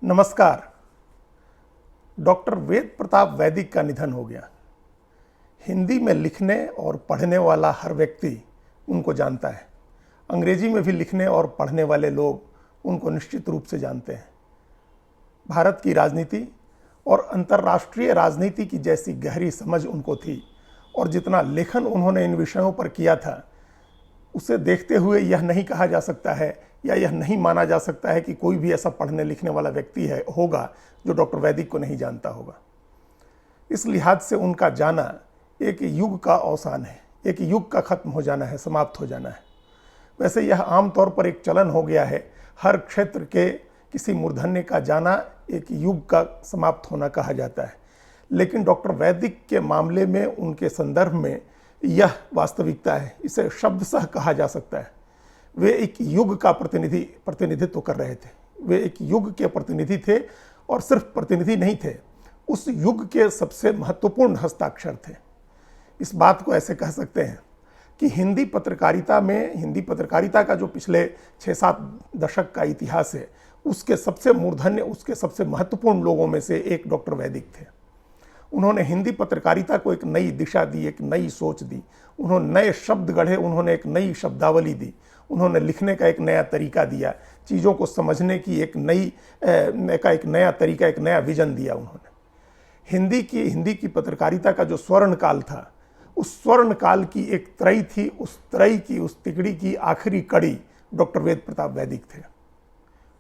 नमस्कार। डॉक्टर वेद प्रताप वैदिक का निधन हो गया। हिंदी में लिखने और पढ़ने वाला हर व्यक्ति उनको जानता है। अंग्रेजी में भी लिखने और पढ़ने वाले लोग उनको निश्चित रूप से जानते हैं। भारत की राजनीति और अंतर्राष्ट्रीय राजनीति की जैसी गहरी समझ उनको थी और जितना लेखन उन्होंने इन विषयों पर किया था, उसे देखते हुए यह नहीं कहा जा सकता है या यह नहीं माना जा सकता है कि कोई भी ऐसा पढ़ने लिखने वाला व्यक्ति होगा जो डॉक्टर वैदिक को नहीं जानता होगा। इस लिहाज से उनका जाना एक युग का अवसान है, एक युग का खत्म हो जाना है, समाप्त हो जाना है। वैसे यह आमतौर पर एक चलन हो गया है, हर क्षेत्र के किसी मूर्धन्य का जाना एक युग का समाप्त होना कहा जाता है। लेकिन डॉक्टर वैदिक के मामले में, उनके संदर्भ में यह वास्तविकता है, इसे शब्दशः कहा जा सकता है। वे एक युग का प्रतिनिधित्व कर रहे थे। वे एक युग के प्रतिनिधि थे और सिर्फ प्रतिनिधि नहीं थे, उस युग के सबसे महत्वपूर्ण हस्ताक्षर थे। इस बात को ऐसे कह सकते हैं कि हिंदी पत्रकारिता का जो पिछले 6-7 दशक का इतिहास है, उसके सबसे मूर्धन्य, उसके सबसे महत्वपूर्ण लोगों में से एक डॉक्टर वैदिक थे। उन्होंने हिंदी पत्रकारिता को एक नई दिशा दी, एक नई सोच दी। उन्होंने नए शब्द गढ़े, उन्होंने एक नई शब्दावली दी, उन्होंने लिखने का एक नया तरीका दिया, चीज़ों को समझने की एक नया तरीका, एक नया विजन दिया उन्होंने। हिंदी की पत्रकारिता का जो स्वर्ण काल था, उस स्वर्ण काल की एक त्रयी थी। उस त्रयी की, उस तिकड़ी की आखिरी कड़ी डॉक्टर वेद प्रताप वैदिक थे।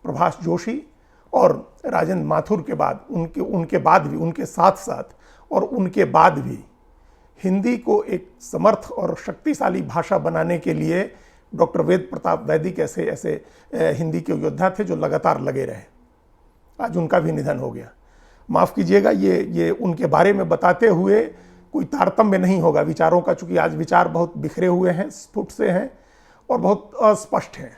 प्रभाष जोशी और राजेंद्र माथुर के बाद, उनके बाद भी, उनके साथ साथ और उनके बाद भी हिंदी को एक समर्थ और शक्तिशाली भाषा बनाने के लिए डॉक्टर वेद प्रताप वैदिक ऐसे हिंदी के योद्धा थे जो लगातार लगे रहे। आज उनका भी निधन हो गया। माफ़ कीजिएगा, ये उनके बारे में बताते हुए कोई तारतम्य नहीं होगा विचारों का, चूँकि आज विचार बहुत बिखरे हुए हैं, स्फुट से हैं और बहुत अस्पष्ट हैं।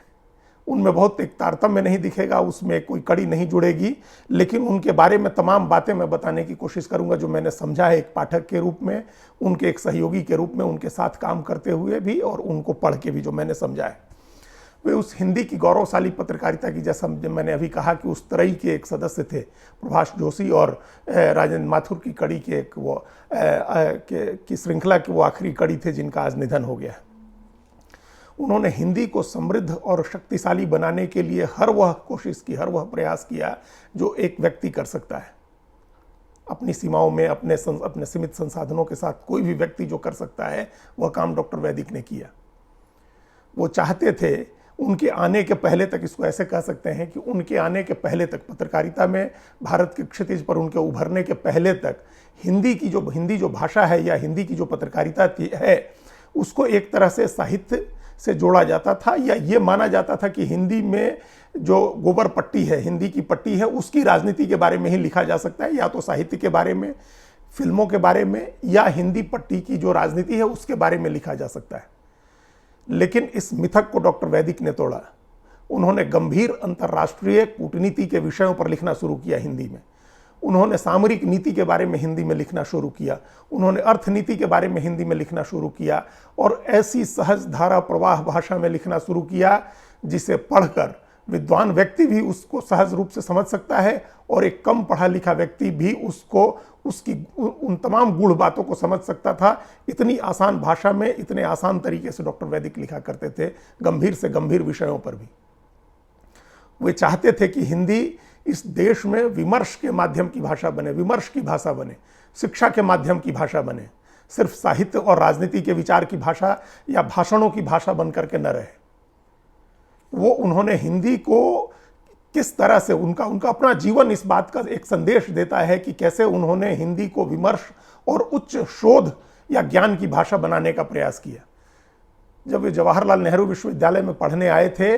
उनमें बहुत एक तारतम्य नहीं दिखेगा, उसमें कोई कड़ी नहीं जुड़ेगी। लेकिन उनके बारे में तमाम बातें मैं बताने की कोशिश करूंगा जो मैंने समझा है, एक पाठक के रूप में, उनके एक सहयोगी के रूप में, उनके साथ काम करते हुए भी और उनको पढ़ के भी जो मैंने समझा है। वे उस हिंदी की गौरवशाली पत्रकारिता की, जैसा मैंने अभी कहा कि उस तरह के एक सदस्य थे। प्रभाष जोशी और राजेंद्र माथुर की कड़ी के एक वो की श्रृंखला की वो आखिरी कड़ी थे जिनका आज निधन हो गया। उन्होंने हिंदी को समृद्ध और शक्तिशाली बनाने के लिए हर वह कोशिश की, हर वह प्रयास किया जो एक व्यक्ति कर सकता है। अपनी सीमाओं में, अपने सीमित संसाधनों के साथ कोई भी व्यक्ति जो कर सकता है, वह काम डॉक्टर वैदिक ने किया। वो चाहते थे उनके आने के पहले तक, इसको ऐसे कह सकते हैं कि उनके आने के पहले तक, पत्रकारिता में भारत के क्षितिज पर उनके उभरने के पहले तक, हिंदी जो भाषा है या हिंदी की जो पत्रकारिता है, उसको एक तरह से साहित्य से जोड़ा जाता था, या ये माना जाता था कि हिंदी में जो गोबर पट्टी है, हिंदी की पट्टी है, उसकी राजनीति के बारे में ही लिखा जा सकता है, या तो साहित्य के बारे में, फिल्मों के बारे में, या हिंदी पट्टी की जो राजनीति है उसके बारे में लिखा जा सकता है। लेकिन इस मिथक को डॉक्टर वैदिक ने तोड़ा। उन्होंने गंभीर अंतर्राष्ट्रीय कूटनीति के विषयों पर लिखना शुरू किया हिंदी में। उन्होंने सामरिक नीति के बारे में हिंदी में लिखना शुरू किया। उन्होंने अर्थनीति के बारे में हिंदी में लिखना शुरू किया और ऐसी सहज धारा प्रवाह भाषा में लिखना शुरू किया जिसे पढ़कर विद्वान व्यक्ति भी उसको सहज रूप से समझ सकता है और एक कम पढ़ा लिखा व्यक्ति भी उसकी उन तमाम गूढ़ बातों को समझ सकता था। इतनी आसान भाषा में, इतने आसान तरीके से डॉक्टर वैदिक लिखा करते थे, गंभीर से गंभीर विषयों पर भी। वे चाहते थे कि हिंदी इस देश में विमर्श के माध्यम की भाषा बने, विमर्श की भाषा बने, शिक्षा के माध्यम की भाषा बने, सिर्फ साहित्य और राजनीति के विचार की भाषा या भाषणों की भाषा बन करके न रहे। उन्होंने हिंदी को किस तरह से, उनका अपना जीवन इस बात का एक संदेश देता है कि कैसे उन्होंने हिंदी को विमर्श और उच्च शोध या ज्ञान की भाषा बनाने का प्रयास किया। जब वे जवाहरलाल नेहरू विश्वविद्यालय में पढ़ने आए थे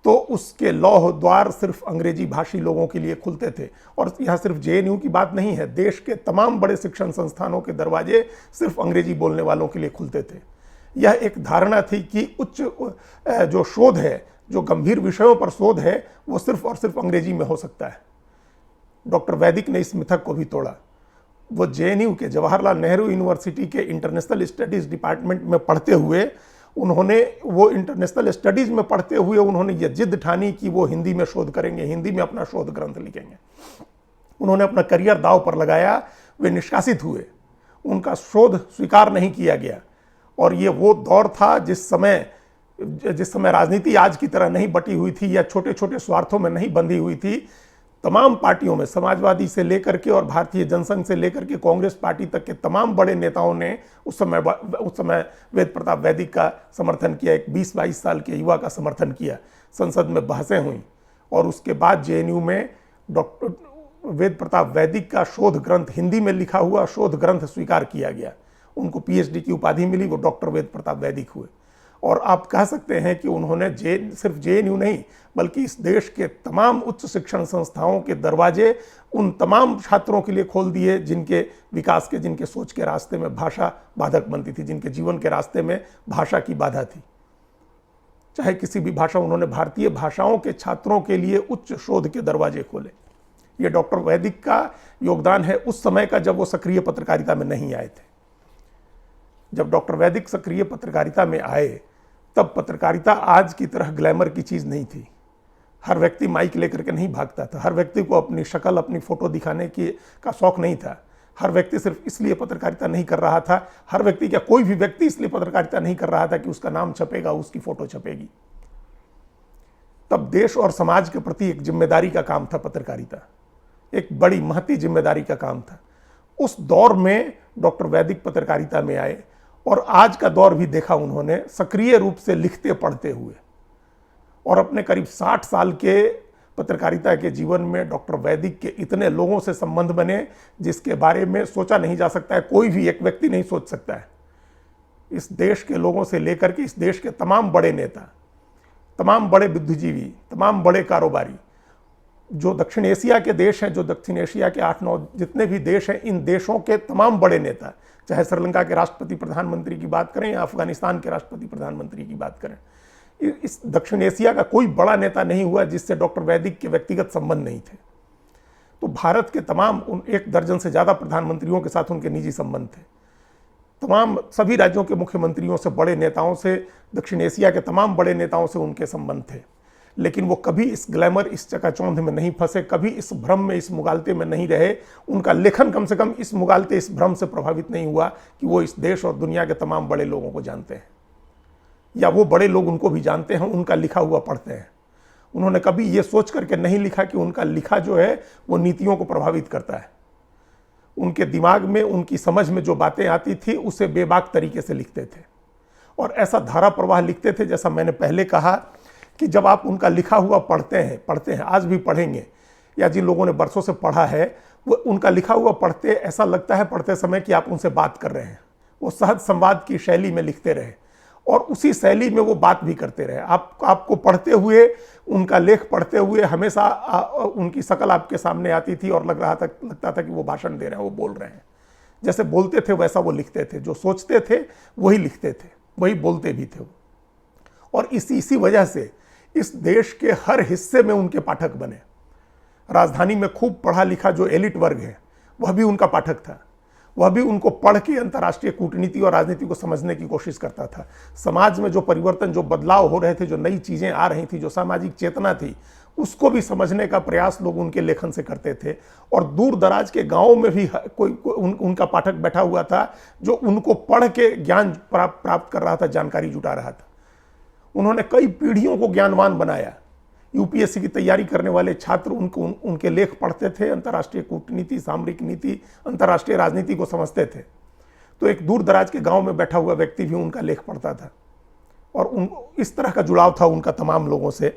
तो उसके लौह द्वार सिर्फ अंग्रेजी भाषी लोगों के लिए खुलते थे। और यह सिर्फ जेएनयू की बात नहीं है, देश के तमाम बड़े शिक्षण संस्थानों के दरवाजे सिर्फ अंग्रेजी बोलने वालों के लिए खुलते थे। यह एक धारणा थी कि उच्च जो शोध है, जो गंभीर विषयों पर शोध है, वो सिर्फ और सिर्फ अंग्रेजी में हो सकता है। डॉक्टर वैदिक ने इस मिथक को भी तोड़ा। वो जेएनयू के, जवाहरलाल नेहरू यूनिवर्सिटी के इंटरनेशनल स्टडीज डिपार्टमेंट में पढ़ते हुए उन्होंने वो इंटरनेशनल स्टडीज़ में पढ़ते हुए उन्होंने ये जिद ठानी कि वो हिंदी में शोध करेंगे, हिंदी में अपना शोध ग्रंथ लिखेंगे। उन्होंने अपना करियर दांव पर लगाया, वे निष्कासित हुए, उनका शोध स्वीकार नहीं किया गया। और ये वो दौर था जिस समय राजनीति आज की तरह नहीं बटी हुई थी या छोटे छोटे स्वार्थों में नहीं बंधी हुई थी। तमाम पार्टियों में, समाजवादी से लेकर के और भारतीय जनसंघ से लेकर के कांग्रेस पार्टी तक के तमाम बड़े नेताओं ने उस समय वेद प्रताप वैदिक का समर्थन किया। एक 20-22 साल के युवा का समर्थन किया, संसद में बहसें हुई और उसके बाद जेएनयू में डॉक्टर वेद प्रताप वैदिक का शोध ग्रंथ, हिंदी में लिखा हुआ शोध ग्रंथ स्वीकार किया गया। उनको पीएचडी की उपाधि मिली, वो डॉक्टर वेद प्रताप वैदिक हुए। और आप कह सकते हैं कि उन्होंने सिर्फ जेएनयू नहीं बल्कि इस देश के तमाम उच्च शिक्षण संस्थाओं के दरवाजे उन तमाम छात्रों के लिए खोल दिए जिनके विकास के, जिनके सोच के रास्ते में भाषा बाधक बनती थी, जिनके जीवन के रास्ते में भाषा की बाधा थी। चाहे किसी भी भाषा, उन्होंने भारतीय भाषाओं के छात्रों के लिए उच्च शोध के दरवाजे खोले। ये डॉक्टर वैदिक का योगदान है उस समय का जब वो सक्रिय पत्रकारिता में नहीं आए थे। जब डॉक्टर वैदिक सक्रिय पत्रकारिता में आए तब पत्रकारिता आज की तरह ग्लैमर की चीज़ नहीं थी। हर व्यक्ति माइक लेकर के नहीं भागता था, हर व्यक्ति को अपनी शक्ल, अपनी फोटो दिखाने का शौक नहीं था। हर व्यक्ति सिर्फ इसलिए पत्रकारिता नहीं कर रहा था, हर व्यक्ति, क्या कोई भी व्यक्ति इसलिए पत्रकारिता नहीं कर रहा था कि उसका नाम छपेगा, उसकी फोटो छपेगी। तब देश और समाज के प्रति एक जिम्मेदारी का काम था पत्रकारिता, एक बड़ी महती जिम्मेदारी का काम था। उस दौर में डॉक्टर वैदिक पत्रकारिता में आए और आज का दौर भी देखा उन्होंने सक्रिय रूप से लिखते पढ़ते हुए। और अपने करीब 60 साल के पत्रकारिता के जीवन में डॉक्टर वैदिक के इतने लोगों से संबंध बने जिसके बारे में सोचा नहीं जा सकता है, कोई भी एक व्यक्ति नहीं सोच सकता है। इस देश के लोगों से लेकर के इस देश के तमाम बड़े नेता, तमाम बड़े बुद्धिजीवी, तमाम बड़े कारोबारी, जो दक्षिण एशिया के देश हैं, जो दक्षिण एशिया के 8-9 जितने भी देश हैं, इन देशों के तमाम बड़े नेता, चाहे श्रीलंका के राष्ट्रपति प्रधानमंत्री की बात करें या अफगानिस्तान के राष्ट्रपति प्रधानमंत्री की बात करें, इस दक्षिण एशिया का कोई बड़ा नेता नहीं हुआ जिससे डॉक्टर वैदिक के व्यक्तिगत संबंध नहीं थे। तो भारत के तमाम 1 दर्जन से ज़्यादा प्रधानमंत्रियों के साथ उनके निजी संबंध थे। तमाम सभी राज्यों के मुख्यमंत्रियों से, बड़े नेताओं से, दक्षिण एशिया के तमाम बड़े नेताओं से उनके संबंध थे। लेकिन वो कभी इस ग्लैमर, इस चकाचौंध में नहीं फंसे, कभी इस भ्रम में, इस मुगालते में नहीं रहे। उनका लेखन कम से कम इस मुगालते, इस भ्रम से प्रभावित नहीं हुआ कि वो इस देश और दुनिया के तमाम बड़े लोगों को जानते हैं या वो बड़े लोग उनको भी जानते हैं, उनका लिखा हुआ पढ़ते हैं। उन्होंने कभी ये सोच करके नहीं लिखा कि उनका लिखा जो है वो नीतियों को प्रभावित करता है। उनके दिमाग में, उनकी समझ में जो बातें आती थी उसे बेबाक तरीके से लिखते थे और ऐसा धारा प्रवाह लिखते थे। जैसा मैंने पहले कहा कि जब आप उनका लिखा हुआ पढ़ते हैं, आज भी पढ़ेंगे, या जिन लोगों ने बरसों से पढ़ा है वो उनका लिखा हुआ पढ़ते, ऐसा लगता है पढ़ते समय कि आप उनसे बात कर रहे हैं। वो सहज संवाद की शैली में लिखते रहे और उसी शैली में वो बात भी करते रहे। आपको पढ़ते हुए, उनका लेख पढ़ते हुए हमेशा उनकी शक्ल आपके सामने आती थी और लगता था कि वो भाषण दे रहे हैं, वो बोल रहे हैं। जैसे बोलते थे वैसा वो लिखते थे, जो सोचते थे वही लिखते थे, वही बोलते भी थे वो। और इसी वजह से इस देश के हर हिस्से में उनके पाठक बने। राजधानी में खूब पढ़ा लिखा जो एलिट वर्ग है वह भी उनका पाठक था। वह भी उनको पढ़ के अंतर्राष्ट्रीय कूटनीति और राजनीति को समझने की कोशिश करता था। समाज में जो परिवर्तन, जो बदलाव हो रहे थे, जो नई चीज़ें आ रही थी, जो सामाजिक चेतना थी, उसको भी समझने का प्रयास लोग उनके लेखन से करते थे। और दूर दराज के गाँव में भी उनका पाठक बैठा हुआ था जो उनको पढ़ के ज्ञान प्राप्त कर रहा था, जानकारी जुटा रहा था। उन्होंने कई पीढ़ियों को ज्ञानवान बनाया। यूपीएससी की तैयारी करने वाले छात्र उनके लेख पढ़ते थे, अंतर्राष्ट्रीय कूटनीति, सामरिक नीति, अंतर्राष्ट्रीय राजनीति को समझते थे। तो एक दूर दराज के गांव में बैठा हुआ व्यक्ति भी उनका लेख पढ़ता था और इस तरह का जुड़ाव था उनका तमाम लोगों से।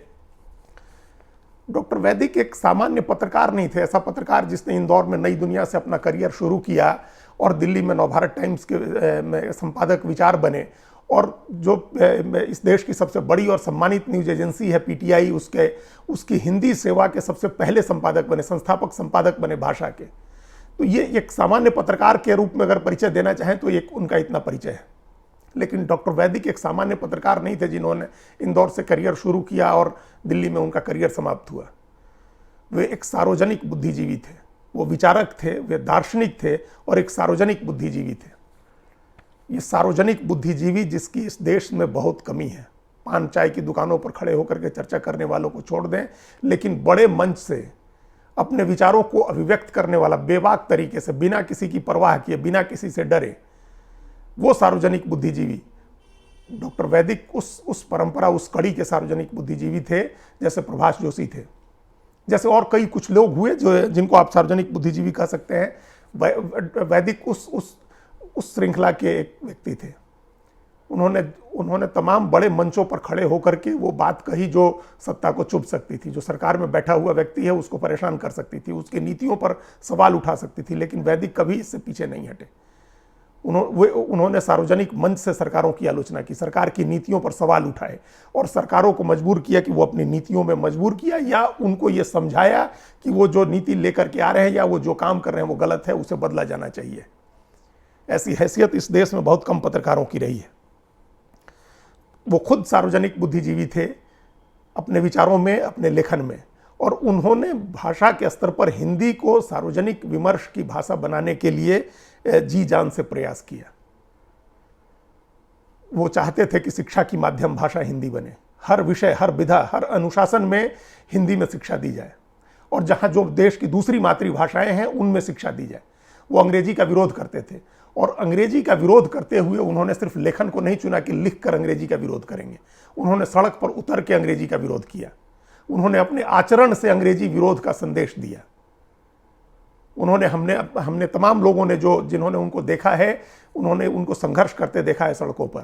डॉक्टर वैदिक एक सामान्य पत्रकार नहीं थे, ऐसा पत्रकार जिसने इंदौर में नई दुनिया से अपना करियर शुरू किया और दिल्ली में नवभारत टाइम्स के संपादक विचार बने और जो इस देश की सबसे बड़ी और सम्मानित न्यूज एजेंसी है पीटीआई, उसकी हिंदी सेवा के सबसे पहले संपादक बने, संस्थापक संपादक बने भाषा के। तो ये एक सामान्य पत्रकार के रूप में अगर परिचय देना चाहें तो एक उनका इतना परिचय है। लेकिन डॉक्टर वैदिक एक सामान्य पत्रकार नहीं थे जिन्होंने इंदौर से करियर शुरू किया और दिल्ली में उनका करियर समाप्त हुआ। वे एक सार्वजनिक बुद्धिजीवी थे, वो विचारक थे, वे दार्शनिक थे और एक सार्वजनिक बुद्धिजीवी थे। ये सार्वजनिक बुद्धिजीवी जिसकी इस देश में बहुत कमी है। पान चाय की दुकानों पर खड़े होकर के चर्चा करने वालों को छोड़ दें, लेकिन बड़े मंच से अपने विचारों को अभिव्यक्त करने वाला बेबाक तरीके से, बिना किसी की परवाह किए, बिना किसी से डरे, वो सार्वजनिक बुद्धिजीवी डॉक्टर वैदिक उस परंपरा, उस कड़ी के सार्वजनिक बुद्धिजीवी थे, जैसे प्रभाष जोशी थे, जैसे और कई कुछ लोग हुए जो जिनको आप सार्वजनिक बुद्धिजीवी कह सकते हैं। वैदिक उस श्रृंखला के एक व्यक्ति थे। उन्होंने तमाम बड़े मंचों पर खड़े होकर के वो बात कही जो सत्ता को चुभ सकती थी, जो सरकार में बैठा हुआ व्यक्ति है उसको परेशान कर सकती थी, उसकी नीतियों पर सवाल उठा सकती थी, लेकिन वैदिक कभी इससे पीछे नहीं हटे। उन्होंने सार्वजनिक मंच से सरकारों की आलोचना की, सरकार की नीतियों पर सवाल उठाए और सरकारों को मजबूर किया कि वो अपनी नीतियों में मजबूर किया, या उनको ये समझाया कि वो जो नीति लेकर के आ रहे हैं या वो जो काम कर रहे हैं वो गलत है, उसे बदला जाना चाहिए। ऐसी हैसियत इस देश में बहुत कम पत्रकारों की रही है। वो खुद सार्वजनिक बुद्धिजीवी थे अपने विचारों में, अपने लेखन में, और उन्होंने भाषा के स्तर पर हिंदी को सार्वजनिक विमर्श की भाषा बनाने के लिए जी जान से प्रयास किया। वो चाहते थे कि शिक्षा की माध्यम भाषा हिंदी बने, हर विषय, हर विधा, हर अनुशासन में हिंदी में शिक्षा दी जाए, और जहां जो देश की दूसरी मातृभाषाएं हैं उनमें शिक्षा दी जाए। वो अंग्रेजी का विरोध करते थे, और अंग्रेजी का विरोध करते हुए उन्होंने सिर्फ लेखन को नहीं चुना कि लिख कर अंग्रेजी का विरोध करेंगे, उन्होंने सड़क पर उतर के अंग्रेजी का विरोध किया। उन्होंने अपने आचरण से अंग्रेजी विरोध का संदेश दिया। हमने तमाम लोगों ने जिन्होंने उनको देखा है, उन्होंने उनको संघर्ष करते देखा है सड़कों पर,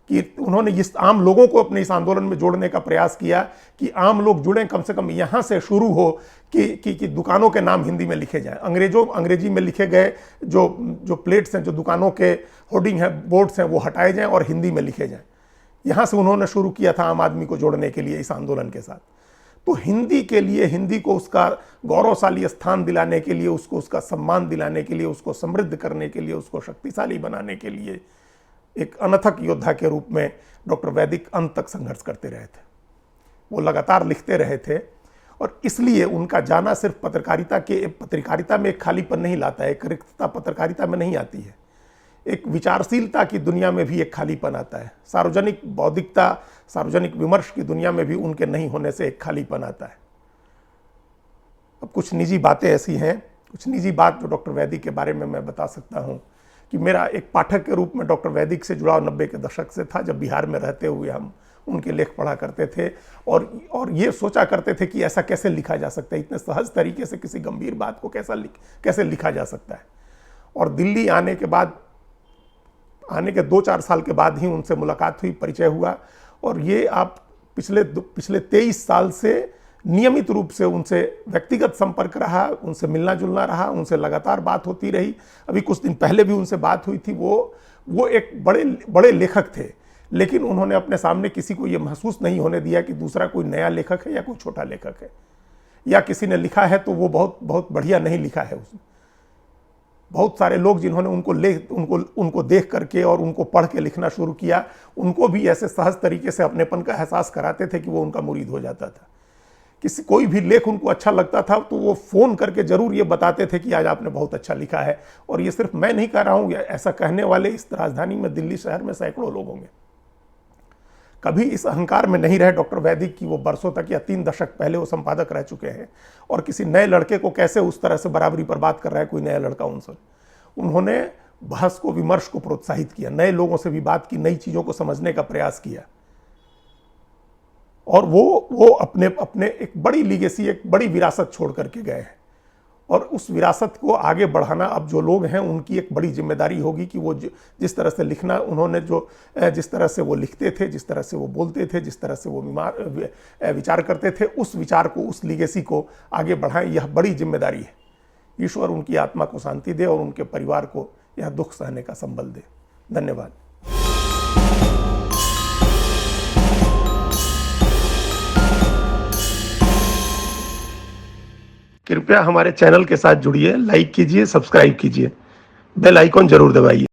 कि उन्होंने इस आम लोगों को अपने इस आंदोलन में जोड़ने का प्रयास किया कि आम लोग जुड़ें, कम से कम यहाँ से शुरू हो कि दुकानों के नाम हिंदी में लिखे जाएं, अंग्रेजी में लिखे गए जो प्लेट्स हैं, जो दुकानों के होर्डिंग हैं, बोर्ड्स हैं, वो हटाए जाएं और हिंदी में लिखे जाएं। यहाँ से उन्होंने शुरू किया था आम आदमी को जोड़ने के लिए इस आंदोलन के साथ। तो हिंदी के लिए, हिंदी को उसका गौरवशाली स्थान दिलाने के लिए, उसको उसका सम्मान दिलाने के लिए, उसको समृद्ध करने के लिए, उसको शक्तिशाली बनाने के लिए एक अनथक योद्धा के रूप में डॉक्टर वैदिक अंत तक संघर्ष करते रहे थे। वो लगातार लिखते रहे थे, और इसलिए उनका जाना सिर्फ पत्रकारिता में एक खालीपन नहीं लाता है, एक रिक्तता पत्रकारिता में नहीं आती है, एक विचारशीलता की दुनिया में भी एक खालीपन आता है। सार्वजनिक बौद्धिकता, सार्वजनिक विमर्श की दुनिया में भी उनके नहीं होने से एक खालीपन आता है। अब कुछ निजी बातें ऐसी हैं, कुछ निजी बात जो डॉक्टर वैदिक के बारे में मैं बता सकता हूं कि मेरा एक पाठक के रूप में डॉक्टर वैदिक से जुड़ाव 90 के दशक से था, जब बिहार में रहते हुए हम उनके लेख पढ़ा करते थे और ये सोचा करते थे कि ऐसा कैसे लिखा जा सकता है, इतने सहज तरीके से किसी गंभीर बात को कैसे लिखा जा सकता है। और दिल्ली आने के 2-4 साल के बाद ही उनसे मुलाकात हुई, परिचय हुआ, और ये आप पिछले 23 साल से नियमित रूप से उनसे व्यक्तिगत संपर्क रहा, उनसे मिलना जुलना रहा, उनसे लगातार बात होती रही। अभी कुछ दिन पहले भी उनसे बात हुई थी। वो एक बड़े लेखक थे, लेकिन उन्होंने अपने सामने किसी को ये महसूस नहीं होने दिया कि दूसरा कोई नया लेखक है या कोई छोटा लेखक है, या किसी ने लिखा है तो वो बहुत बढ़िया नहीं लिखा है उसने। बहुत सारे लोग जिन्होंने उनको देख करके और उनको पढ़ के लिखना शुरू किया, उनको भी ऐसे सहज तरीके से अपनेपन का एहसास कराते थे कि वो उनका मुरीद हो जाता था। कोई भी लेख उनको अच्छा लगता था तो वो फ़ोन करके ज़रूर ये बताते थे कि आज आपने बहुत अच्छा लिखा है। और ये सिर्फ मैं नहीं कह रहा हूँ, ऐसा कहने वाले इस राजधानी में, दिल्ली शहर में सैकड़ों लोग होंगे। कभी इस अहंकार में नहीं रहे डॉक्टर वैदिक की वो वर्षों तक या 3 दशक पहले वो संपादक रह चुके हैं, और किसी नए लड़के को कैसे उस तरह से बराबरी पर बात कर रहा है कोई नया लड़का उनसे। उन्होंने बहस को, विमर्श को प्रोत्साहित किया, नए लोगों से भी बात की, नई चीज़ों को समझने का प्रयास किया, और वो अपने एक बड़ी लीगेसी, एक बड़ी विरासत छोड़ करके गए हैं। और उस विरासत को आगे बढ़ाना अब जो लोग हैं उनकी एक बड़ी जिम्मेदारी होगी कि वो जिस तरह से लिखना, उन्होंने जिस तरह से वो लिखते थे, जिस तरह से वो बोलते थे, जिस तरह से वो विचार करते थे, उस विचार को, उस लीगेसी को आगे बढ़ाएं। यह बड़ी जिम्मेदारी है। ईश्वर उनकी आत्मा को शांति दे और उनके परिवार को यह दुख सहने का संबल दे। धन्यवाद। कृपया हमारे चैनल के साथ जुड़िए, लाइक कीजिए, सब्सक्राइब कीजिए, बेल आइकॉन जरूर दबाइए।